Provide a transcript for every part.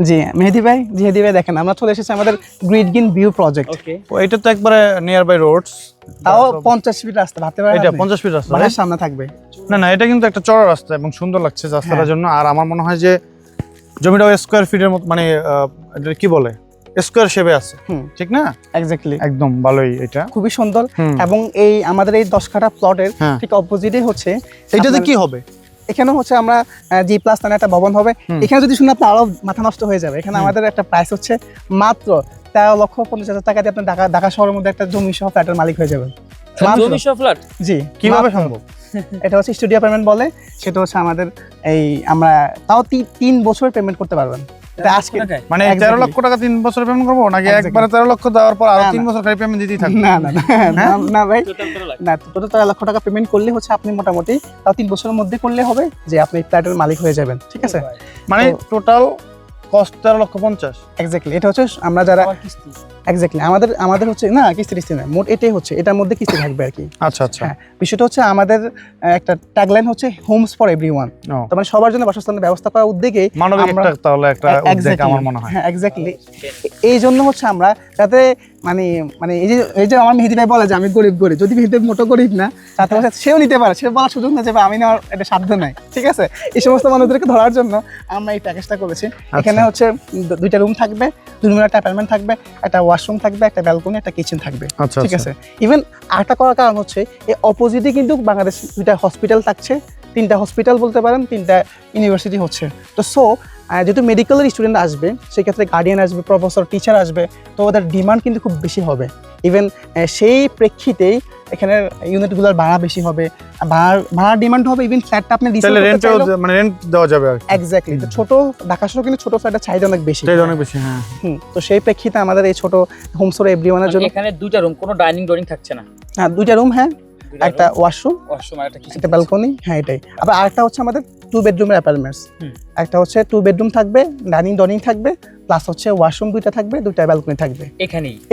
জি মেহেদি ভাই দেখেন আমরা চলে এসেছি আমাদের গ্রিড গ্রিন ভিউ প্রজেক্ট। এটা তো একবারে নিয়ার বাই রোডস, তাও 50 ফিট রাস্তা ভাবতে পারেন এটা 50 ফিট রাস্তা, বাসার সামনে থাকবে। না এটা কিন্তু একটা চড়া রাস্তা এবং সুন্দর লাগছে রাস্তাটার জন্য। আর আমার মনে হয় যে জমিটা স্কয়ার ফিটের মতো, মানে এটা কি বলে, স্কয়ার শেপে আছে, ঠিক না? এক্স্যাক্টলি, একদম ভালোই, এটা খুবই সুন্দর। এবং এই আমাদের এই 10 কাঠা প্লটের ঠিক অপোজিটে হচ্ছে, এটাতে কি হবে? এখানে হচ্ছে আমরা G+ নামে একটা ভবন হবে। এখানে যদি শুনে আপনার আরো মাথা নষ্ট হয়ে যাবে। এখানে আমাদের একটা প্রাইস হচ্ছে মাত্র 13,50,000 টাকা দিয়ে আপনি ঢাকা শহরের মধ্যে একটা জমি সহ ফ্ল্যাটের মালিক হয়ে যাবেন। জমি সহ ফ্ল্যাট? জি, কিভাবে সম্ভব? এটা হচ্ছে স্টুডিও অ্যাপার্টমেন্ট বলে, সেটা হচ্ছে আমাদের এই আমরা তাও 3 বছর পেমেন্ট করতে পারবেন। আজকে মানে 13 লক্ষ টাকা 3 বছর পেমেন্ট করবো নাকি একবারে 13 লক্ষ দেওয়ার পর আরো 3 বছর খালি পেমেন্ট দিতেই থাকবে? না ভাই, না টোটাল 13 লক্ষ টাকা পেমেন্ট করলে হচ্ছে আপনি মোটামুটি তাও 3 বছরের মধ্যে করলে হবে যে আপনি ফ্ল্যাটের মালিক হয়ে যাবেন, ঠিক আছে? মানে টোটাল কস্ট 13,50,000। এক্স্যাক্টলি, এটা হচ্ছে আমরা যারা এক্স্যাক্টলি আমাদের হচ্ছে না কিস্তি না, মোট এটাই হচ্ছে, এটার মধ্যে কিস্তি থাকবে আর কি। আচ্ছা আচ্ছা, বিষয়টা হচ্ছে আমাদের একটা ট্যাগলাইন হচ্ছে হোমস ফর এভরিওয়ান, তার মানে সবার জন্য বাসস্থানের ব্যবস্থা করার উদ্যোগে মানবিক একটা তাহলে একটা উদ্যোগ আমার মনে হয়। হ্যাঁ এক্স্যাক্টলি, এই জন্য হচ্ছে আমরা যাতে মানে এই যে আমার মেহেদি ভাই বলে যে আমি গরিব, যদি মেহেদি মোটো গরিব না, তাতে সেও নিতে পারে, সে বলার সুযোগ না যে আমি নেওয়ার এটা সাধ্য নাই, ঠিক আছে? এই সমস্ত মানুষদেরকে ধরার জন্য আমরা এই প্যাকেজটা করেছি। এখানে হচ্ছে 2টা রুম থাকবে, 2 রুমের একটা অ্যাপার্টমেন্ট থাকবে, একটা ওয়াশরুম থাকবে, একটা ব্যালকনি, একটা কিচেন থাকবে, ঠিক আছে? ইভেন আরেকটা করার কারণ হচ্ছে এই অপোজিটে কিন্তু বাংলাদেশ 2টা হসপিটাল থাকছে, 3টা হসপিটাল বলতে পারেন, 3টা ইউনিভার্সিটি হচ্ছে। তো যেহেতু মেডিকেলের স্টুডেন্ট আসবে, সেক্ষেত্রে গার্ডিয়ান আসবে, প্রফেসর, টিচার আসবে, তো ওদের ডিমান্ড কিন্তু খুব বেশি হবে। ইভেন সেই প্রেক্ষিতেই এখানে ইউনিটগুলোর ভাড়া বেশি হবে, ভাড়ার ডিমান্ড হবে। ইভেন ফ্ল্যাটটা আপনি রেন্ট দেওয়া যাবে আর এক্স্যাক্টলি। তো ছোট ঢাকা শহরে কিন্তু ছোট ফ্ল্যাটের চাহিদা অনেক বেশি, হ্যাঁ। তো সেই প্রেক্ষিতে আমাদের এই ছোট হোমস ফর এভরিওয়ানের জন্য এখানে 2টা রুম, কোনো ডাইনিং থাকছে না? হ্যাঁ 2টা রুম, হ্যাঁ, একটা ওয়াশরুম আর একটা ব্যালকনি, হ্যাঁ এটাই। আবার আরেকটা হচ্ছে আমাদের 2 বেডরুমের অ্যাপার্টমেন্টস, একটা হচ্ছে 2 বেডরুম থাকবে, ডাইনিং থাকবে, প্লাস হচ্ছে ওয়াশরুম 2টা থাকবে, 2টা ব্যালকনি থাকবে,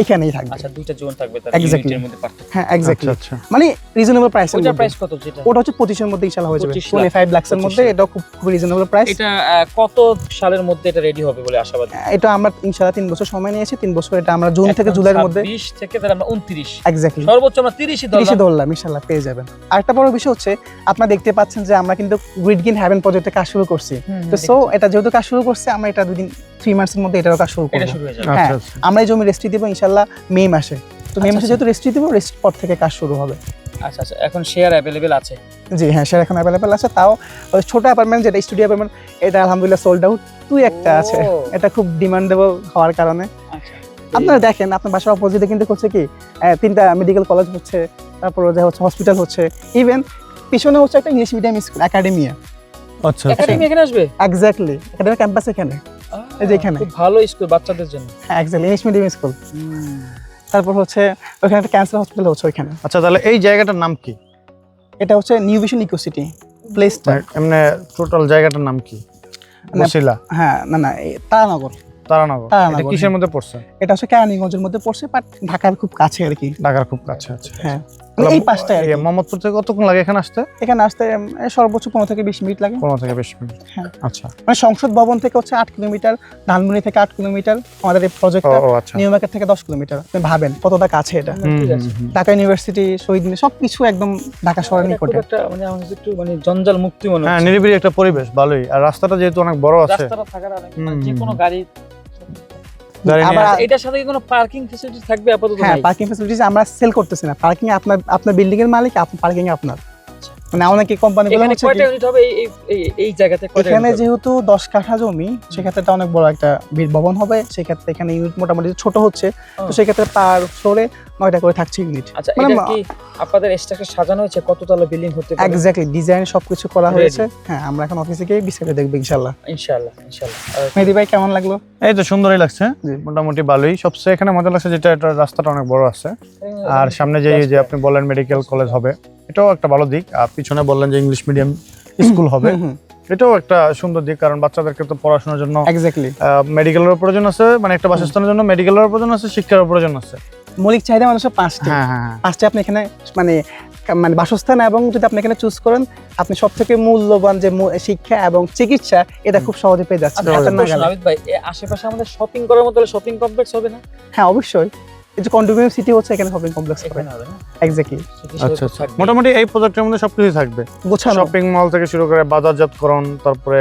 এখানেই থাকবে। আচ্ছা, 2টা জোন থাকবে তার এক্স্যাক্টলি মধ্যে পার্থক্য। হ্যাঁ এক্স্যাক্টলি, মানে রিজনেবল প্রাইস। ওটার প্রাইস কত? যেটা ওটা হচ্ছে 25 এর মধ্যে ইনশাআল্লাহ হয়ে যাবে, 25 লাখস এর মধ্যে। এটা খুব রিজনেবল প্রাইস। এটা কত সালের মধ্যে এটা রেডি হবে বলে আশাবাদী? এটা আমরা ইনশাআল্লাহ 3 বছর সময় নিয়েছি, 3 বছর। এটা আমরা জুন থেকে জুলাইয়ের মধ্যে, 20 থেকে তাহলে আমরা 29, এক্স্যাক্টলি সর্বোচ্চ আমরা 30 ধরলাম, ইনশাআল্লাহ পেয়ে যাবেন। আরেকটা বড় বিষয় হচ্ছে আপনারা দেখতে পাচ্ছেন যে আমরা কিন্তু গ্রিড গ্রিন হেভেন প্রজেক্টে কাজ শুরু করছি। তো এটা যেহেতু কাজ শুরু করছে, আমরা এটা 3 মাসের মধ্যে এটারও কাজ শুরু করব। হ্যাঁ, আমরা এই জমি রেস্ট্রি দিব ইনশাআল্লাহ মে মাসে। তো মে মাসে যেহেতু রেস্ট্রি দিব, রেস্ট পর থেকে কাজ শুরু হবে। আচ্ছা, এখন শেয়ার অ্যাভেলেবেল আছে? জি হ্যাঁ, শেয়ার এখন অ্যাভেলেবেল আছে। তাও ওই ছোট অ্যাপার্টমেন্ট যেটা স্টুডিও অ্যাপার্টমেন্ট, এটা আলহামদুলিল্লাহ সোল্ড আউট। 2 একটা আছে, এটা খুব ডিমান্ডেবল হওয়ার কারণে। আপনারা দেখেন আপনার বাসার অপোজিটে কিন্তু হচ্ছে কি 3টা মেডিকেল কলেজ হচ্ছে, তারপর যে হচ্ছে হসপিটাল হচ্ছে, ইভেন পিছনে হচ্ছে একটা ইংলিশ মিডিয়াম স্কুল একাডেমিয়া। আচ্ছা, একাডেমি এখানে আসবে? এক্স্যাক্টলি, একাডেমি ক্যাম্পাস এখানে, এই যে এখানে খুব ভালো স্কুল বাচ্চাদের জন্য। হ্যাঁ এক্স্যাক্টলি, ইংলিশ মিডিয়াম স্কুল। তারপর হচ্ছে ওখানে একটা ক্যান্সার হসপিটাল হচ্ছে ওইখানে। আচ্ছা, তাহলে এই জায়গাটার নাম কি? এটা হচ্ছে নিউ ভিশন ইকো সিটি প্লেসটা। এমনি টোটাল জায়গাটার নাম কি? বসিলা? হ্যাঁ, না তারানগর। এটা কিসের মধ্যে পড়ছে? এটা হচ্ছে কেরানীগঞ্জের মধ্যে পড়ছে, বাট ঢাকার খুব কাছে আর কি। ঢাকার খুব কাছে আছে, হ্যাঁ। এই পাশটা আর কি। মোহাম্মদপুর থেকে কতক্ষণ লাগে এখানে আসতে? এখানে আসতে সর্বোচ্চ 15 থেকে 20 মিনিট লাগে। 15 থেকে 20 মিনিট, হ্যাঁ। আচ্ছা। মানে সংসদ ভবন থেকে হচ্ছে 8 কিলোমিটার, ধানমন্ডি থেকে 8 কিলোমিটার, আমাদের এই প্রজেক্টটা নিউ মার্কেট থেকে 10 কিলোমিটার। আপনি ভাবেন কতটা কাছে এটা। ঢাকা ইউনিভার্সিটি, শহীদ মিনার, সবকিছু একদম ঢাকা শহরের নিকটে। মানে আমাদের একটু মানে জঞ্জাল মুক্তি মনে হচ্ছে। হ্যাঁ, নিরিবিলি একটা পরিবেশ, ভালোই। আর রাস্তাটা যেহেতু অনেক বড় আছে, রাস্তাটা থাকার যে কোনো গাড়ি। আবার এটার সাথে কি কোনো পার্কিং ফ্যাসিলিটি থাকবে আপাতত? হ্যাঁ, পার্কিং ফ্যাসিলিটিস আমরা সেল করতেছি না। পার্কিং আপনার বিল্ডিং এর মালিক, পার্কিং আপনার। মানে অনেক কোম্পানিগুলো হচ্ছে কয়টা ইউনিট হবে এই জায়গাতে? এখানে যেহেতু 10 কাঠা জমি, সেক্ষেত্রে এটা অনেক বড় একটা ভবন হবে। সেক্ষেত্রে এখানে ইউনিট মোটামুটি ছোট হচ্ছে, তো সেক্ষেত্রে পার ফ্লোরে 9টা করে থাকছে ইউনিট। আচ্ছা, এটা কি আপনাদের স্ট্রাকচার সাজানো হয়েছে? কততলা বিল্ডিং হতে পারে? এক্স্যাক্টলি, ডিজাইন সবকিছু করা হয়েছে। হ্যাঁ, আমরা এখন অফিসে গিয়ে বিস্তারিত দেখব ইনশাআল্লাহ। মেহেদি ভাই কেমন লাগলো? এই তো সুন্দরই লাগছে, মোটামুটি ভালোই। সবচেয়ে এখানে মজা লাগছে যেটা এটা রাস্তাটা অনেক বড় আছে, আর সামনে যে আপনি বললেন মেডিকেল কলেজ হবে, এটাও একটা ভালো দিক। আর পিছনে বললেন যে ইংলিশ মিডিয়াম স্কুল হবে, এটাও একটা সুন্দর দিক। কারণ বাচ্চাদেরকে তো পড়াশোনার জন্য এক্স্যাক্টলি মেডিকেলের প্রয়োজন আছে, মানে একটা বাসস্থানের জন্য মেডিকেলের প্রয়োজন আছে, শিক্ষার প্রয়োজন আছে। মৌলিক চাহিদা মানুষের 5টি। 5টি আপনি এখানে মানে মানে বাসস্থান এবং যদি আপনি এখানে চুজ করেন আপনি সবথেকে মূল্যবান যে শিক্ষা এবং চিকিৎসা এটা খুব সহজে পেয়ে যাচ্ছেন আচ্ছা, হাতের একটা প্রশ্ন, নাগালে। নাবিদ ভাই, এই আশেপাশে আমাদের শপিং করার মতো শপিং কমপ্লেক্স হবে না? হ্যাঁ অবশ্যই, এই যে কন্ডোমিনিয়াম সিটি হচ্ছে এখানে শপিং কমপ্লেক্স এখানে হবে না? এক্স্যাক্টলি আচ্ছা আচ্ছা, মোটামুটি এই প্রজেক্টের মধ্যে সবকিছু থাকবে, গোছানো শপিং মল থেকে শুরু করে বাজারজাতকরণ, তারপরে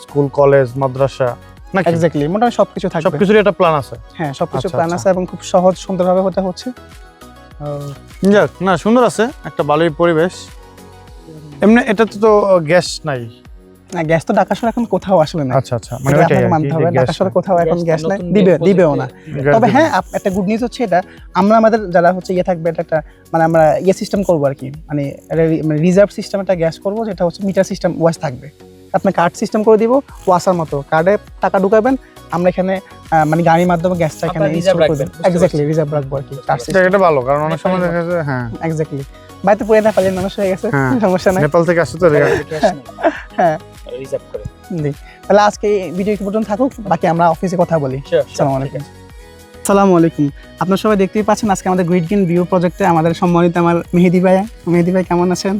স্কুল কলেজ মাদ্রাসা নাকি এক্স্যাক্টলি মোটামুটি সবকিছু থাকবে। সবকিছুরই একটা প্ল্যান আছে। হ্যাঁ সবকিছু আচ্ছা, প্ল্যান আচ্ছা। আছে এবং খুব সহজ সুন্দরভাবে হতে হচ্ছে। যাক, না সুন্দর আছে, একটা ভালোই পরিবেশ। এমনি এটাতে তো গ্যাস নাই। না গ্যাস তো ঢাকা শহরে এখন কোথাও আসলে না, আচ্ছা আচ্ছা, মানে এটা ওইটাই আপনাকে আর মানতে কি, হবে যে ঢাকা গ্যাস শহরে কোথাও এখন গ্যাস গ্যাস নাই, নতুন দিবেও না। গ্যাস তবে দিবে হ্যাঁ না। একটা গুড নিউজ হচ্ছে এটা, আমরা আমাদের যারা হচ্ছে থাকবে এটা একটা মানে আমরা সিস্টেম করবো আর কি, মানে রিজার্ভ সিস্টেম একটা গ্যাস করবো যেটা হচ্ছে মিটার সিস্টেম ওয়াশ থাকবে, আপনি কার্ড সিস্টেম করে দিব ওয়াসার মতো, কার্ডে টাকা ঢুকাবেন, আমরা এখানে মানে গাড়ির মাধ্যমে গ্যাসটা এখানে আপনারা ইনস্টল reserve করে দেব। রাখবেন, বুঝতে এক্স্যাক্টলি পারছি। রিজার্ভ রাখবো আর কি কার্ড এটা সিস্টেম। এটা ভালো, কারণ অনেক সময় দেখা যায় হ্যাঁ এক্স্যাক্টলি বাড়িতে পুরো নেপালের মানুষ হয়ে গেছে, হ্যাঁ। সমস্যা নাই। নেপাল থেকে আসছে তো হ্যাঁ রিজার্ভ করে। জি, তাহলে আজকে এই ভিডিও কি পর্যন্ত থাকুক, বাকি আমরা অফিসে কথা বলি। Sure, sure, আসসালামু ঠিক আলাইকুম। আসসালামু আলাইকুম। আপনারা সবাই দেখতেই পাচ্ছেন আজকে আমাদের গ্রিড গেইন ভিউ প্রজেক্টে আমাদের সম্মানিত আমার মেহেদি ভাই। মেহেদি ভাই কেমন আছেন?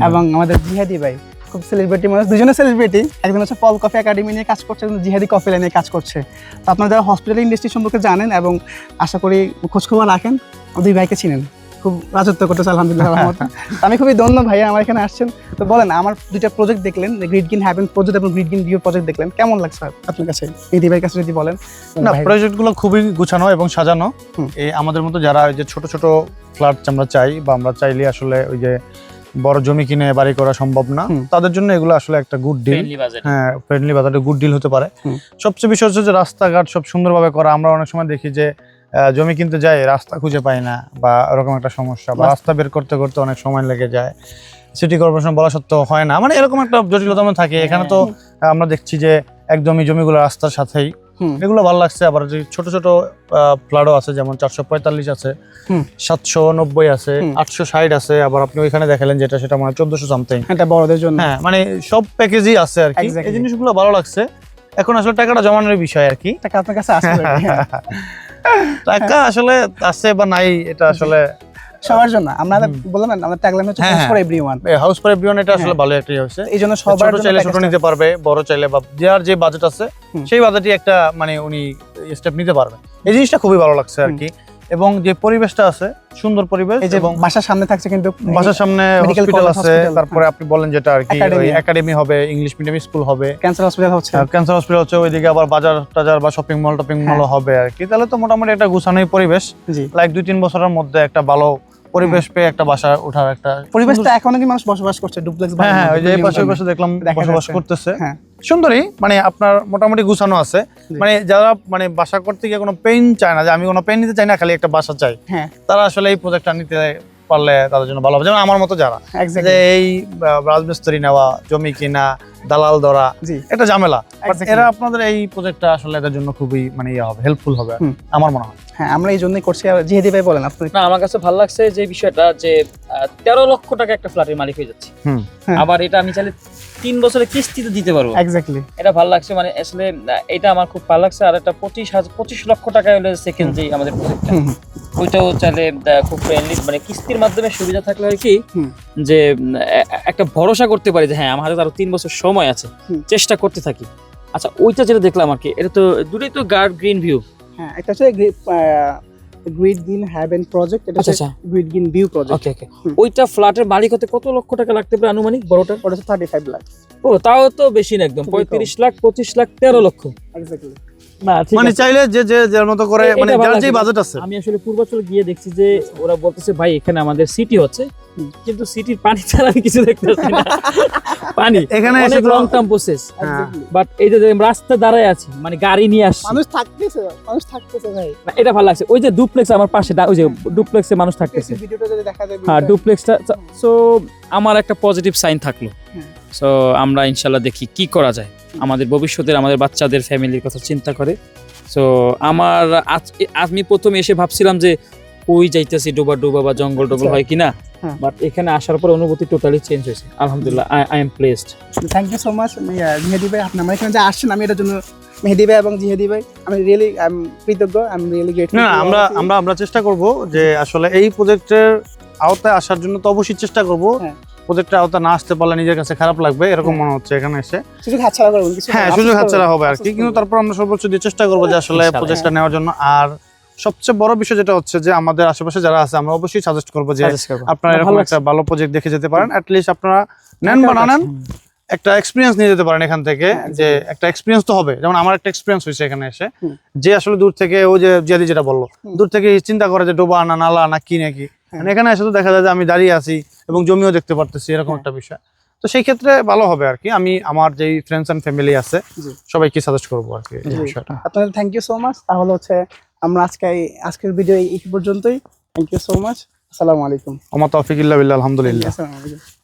এবং আমাদের জিহাদি ভাই, খুব সেলিব্রিটি মানুষ, দুজনে সেলিব্রিটি, একজন হচ্ছে পল কফি একাডেমি নিয়ে কাজ করছে, একজন জিহাদি কফি লাইনে কাজ করছে। তো আপনারা যারা হসপিটাল ইন্ডাস্ট্রি সম্পর্কে জানেন এবং আশা করি খোঁজখবর রাখেন, দুই ভাইকে চিনেন, খুব রাজত্ব করতেছে আলহামদুলিল্লাহ রহমতে। আমি খুবই ধন্য ভাইয়া আমার এখানে আসছেন। তো বলেন, আমার দুইটা প্রজেক্ট দেখলেন, গ্রিড গেইন হ্যাভেন প্রজেক্ট এবং গ্রিড গেইন ভিউ প্রজেক্ট দেখলেন, কেমন লাগছে আপনার কাছে? মেহেদি ভাইয়ের কাছে যদি বলেন। না, ভাই। প্রজেক্টগুলো খুবই গুছানো এবং সাজানো। হুম। এই আমাদের মতো যারা ওই যে ছোট ছোট ফ্ল্যাট আমরা চাই, বা আমরা চাইলে আসলে ওই যে বড় জমি কিনে বাড়ি করা সম্ভব না, হুম। তাদের জন্য এগুলো আসলে একটা গুড ডিল। Friendly budget। হ্যাঁ, ফ্রেন্ডলি বাজারে গুড ডিল হতে পারে। হুম। সবচেয়ে বিষয় হচ্ছে যে রাস্তাঘাট সব সুন্দরভাবে করা। আমরা অনেক সময় দেখি যে জমি কিনতে যাই, রাস্তা খুঁজে পাই না, বা এরকম একটা সমস্যা, বা রাস্তা বের করতে করতে অনেক সময় লেগে যায়, সিটি কর্পোরেশন বলা সত্ত্বেও হয় না, মানে এরকম একটা জটিলতা থাকে। এখানে তো আমরা দেখছি যে একদমই জমিগুলো রাস্তার সাথেই, হুম। এগুলো ভালো লাগছে। আবার যে ছোট ছোট ফ্ল্যাটও আছে, যেমন 445 আছে, হুম। 790 আছে, হুম। 860 আছে, আবার আপনি ওইখানে দেখালেন যেটা, সেটা মানে 1400 সামথিং। এটা বড়দের জন্য। হ্যাঁ, মানে সব প্যাকেজই আছে আর কি। Exactly. এই জিনিসগুলো ভালো লাগছে। এখন আসলে টাকাটা জমানোর বিষয় আর কি। টাকা আপনার কাছে আসবে। টাকা আসলে আছে বা নাই, এটা আসলে সবার জন্য আমরা বললাম না, আমাদের ট্যাগলাইন হচ্ছে হ্যাঁ, for everyone. House for everyone, এটা আসলে হ্যাঁ। ভালো একটা হয়েছে। এই জন্য ছোট সবার জন্য চাইলে ছোট প্যাকেজটা- নিতে পারবে, বড় চাইলে বা যার যে বাজেট আছে হুম। সেই বাজেটই একটা মানে উনি স্টেপ নিতে পারবে। এই জিনিসটা খুবই ভালো লাগছে আর কি। এবং যে পরিবেশটা আছে, সুন্দর পরিবেশ, এই যে এবং বাসার সামনে থাকছে কিন্তু বাসার সামনে Medical হসপিটাল college, আছে, hospital, তারপরে আপনি বলেন যেটা আর কি Academy। একাডেমি হবে, ইংলিশ মিডিয়াম স্কুল হবে, ক্যান্সার হসপিটাল হচ্ছে। ক্যান্সার হসপিটাল হচ্ছে, ওইদিকে আবার বাজার টাজার বা শপিং মল হ্যাঁ। হবে আর কি। তাহলে তো মোটামুটি একটা গুছানোই পরিবেশ, জি, লাইক 2-3 বছরের মধ্যে একটা ভালো পরিবেশ পেয়ে একটা বাসা ওঠার একটা পরিবেশটা এখনো কি মানুষ বসবাস করছে ডুপ্লেক্স হ্যাঁ হ্যাঁ, ওই যে এই পাশে ওই পাশে দেখলাম দেখা বসবাস যাচ্ছে। করতেছে। হ্যাঁ। সুন্দরই, মানে আপনার মোটামুটি গুছানো আছে। জি। মানে যারা মানে বাসা করতে গিয়ে কোনো পেইন চায় না, যে আমি কোনো পেইন নিতে চাই না, খালি একটা বাসা চাই, হ্যাঁ তারা আসলে এই প্রজেক্টটা নিতে পারলে তাদের জন্য ভালো হবে। যেমন আমার মতো যারা যে এক্স্যাক্টলি এই রাজমিস্ত্রি নেওয়া, জমি কিনা, দালাল ধরা, জি একটা ঝামেলা, বাট Exactly. এরা আপনাদের এই প্রজেক্টটা আসলে এদের জন্য খুবই মানে ইয়ে হবে, হেল্পফুল হবে হুম। আমার মনে হয়। হ্যাঁ আমরা এই জন্যই করছি। আর জিহেদি ভাই বলেন আপনি। না, আমার কাছে ভালো লাগছে যে বিষয়টা যে 13 লক্ষ টাকা একটা ফ্ল্যাটের মালিক হয়ে যাচ্ছে। হুম। হ্যাঁ। আবার এটা আমি চাইলে 3 বছরের কিস্তিতে দিতে পারবো। এক্স্যাক্টলি এটা ভালো লাগছে, মানে আসলে এটা আমার খুব ভালো লাগছে। আর একটা 25 লক্ষ টাকা হলো সেকেন্ড যে আমাদের প্রজেক্টটা, ওইটাও চাইলে খুব ফ্রেন্ডলি, মানে কিস্তির মাধ্যমে সুবিধা থাকলে হয় কি হুম। যে একটা ভরসা করতে পারি যে হ্যাঁ আমার হাতে আরো 3 বছর সময় আছে, হুম। চেষ্টা করতে থাকি। আচ্ছা, ওইটা যেটা দেখলাম আর কি, এটা তো দুটোই তো গার্ড গ্রিন ভিউ। হ্যাঁ এটা হচ্ছে গ্রিড গেইন হ্যাভেন প্রজেক্ট, এটা আচ্ছা হচ্ছে আচ্ছা, গ্রিড গেইন ভিউ প্রজেক্ট। ওকে ওকে। হুম। ওইটা ফ্ল্যাটের মালিক হতে কত লক্ষ টাকা লাগতে পারে আনুমানিক বড়টা? ওটা হচ্ছে 35 লাখ। ও তাও তো বেশি না, একদম খুবই কম। 35 লাখ 25 লাখ 13 লক্ষ। এক্স্যাক্টলি না ঠিক মানে আছে। চাইলে যে যে যার মতো করে, এটা মানে ভালো যার যে লাগছে। বাজেট আছে। আমি আসলে পূর্বাচল গিয়ে দেখছি যে ওরা বলতেছে ভাই এখানে আমাদের সিটি হচ্ছে, হুম। কিন্তু সিটির পানি ছাড়া আমি কিছু দেখতে পাচ্ছি না। পানি এখানে অনেক এসে তো- লং টার্ম প্রসেস, হ্যাঁ। বাট এই যে রাস্তা দাঁড়ায় আছি, মানে গাড়ি নিয়ে আসছি, মানুষ থাকতেছে ভাই। না, এটা ভালো লাগছে। ওই যে ডুপ্লেক্স আমার পাশে, ওই যে ডুপ্লেক্সে মানুষ থাকতেছে, ভিডিওটা যদি দেখা যায় হ্যাঁ ডুপ্লেক্সটা। সো আমার একটা পজিটিভ সাইন থাকলো। হ্যাঁ। সো আমরা ইনশাল্লাহ দেখি কি করা যায়, আমাদের ভবিষ্যতের, আমাদের বাচ্চাদের ফ্যামিলির কথা চিন্তা করে। সো আমার আমি প্রথমে এসে ভাবছিলাম যে কই যাইতেছি, ডোবা ডোবা বা জঙ্গল টঙ্গল আচ্ছা। হয় কিনা, হ্যাঁ। বাট এখানে আসার পর অনুভূতি টোটালি চেঞ্জ হয়েছে। আলহামদুলিল্লাহ, I am placed. Thank you so much Jihedi ভাই, আপনি আমার এখানে যে আসছেন, আমি এটার জন্য মেহেদি ভাই এবং জিহেদি ভাই আমি রিয়েলি কৃতজ্ঞ। I am really grateful. না, আমরা চেষ্টা করব যে আসলে এই প্রজেক্টের আওতায় আসার জন্য তো অবশ্যই চেষ্টা করব। হ্যাঁ। প্রজেক্টের আওতায় না আসতে পারলে নিজের কাছে খারাপ লাগবে, এরকম মনে হচ্ছে এখানে এসে। সুযোগ হাতছাড়া করবেন কিছু হ্যাঁ, সুযোগ হাতছাড়া হবে আর কি, কিন্তু তারপর আমরা সর্বোচ্চ দিয়ে চেষ্টা করবো যে আসলে ইনশাআল্লাহ। প্রজেক্টটা নেওয়ার জন্য। আর সবচেয়ে বড় বিষয় যেটা হচ্ছে যে আমাদের আশেপাশে যারা আছে আমরা অবশ্যই সাজেস্ট করবো যে Suggest করবো। আপনারা এরকম ভালো একটা ভালো প্রজেক্ট দেখে যেতে পারেন, অ্যাটলিস্ট আপনারা নেন বা না নেন একটা এক্সপিরিয়েন্স নিয়ে যেতে পারেন এখান থেকে, যে একটা এক্সপিরিয়েন্স তো হবে। যেমন আমার একটা এক্সপিরিয়েন্স হয়েছে এখানে এসে, যে আসলে দূর থেকে ও যে জিয়াদি যেটা বললো, দূর থেকে চিন্তা করে যে ডোবা না নালা না কি নাকি, মানে এখানে এসে তো দেখা যায় যে আমি দাঁড়িয়ে আছি এবং জমিও দেখতে পারতেছি, এরকম একটা বিষয়। তো সেই ক্ষেত্রে ভালো হবে আর কি। আমি আমার যেই ফ্রেন্ডস এন্ড ফ্যামিলি আছে জি। সবাইকে সাজেস্ট করবো আর কি এই বিষয়টা। আপনাদের থ্যাংক ইউ সো মাচ। তাহলে হচ্ছে আমরা আজকের ভিডিও এই পর্যন্তই। Thank you so much. আসসালামু আলাইকুম। আমার তৌফিক ইল্লা বিল্লাহ, আলহামদুলিল্লাহ। আসসালামু আলাইকুম।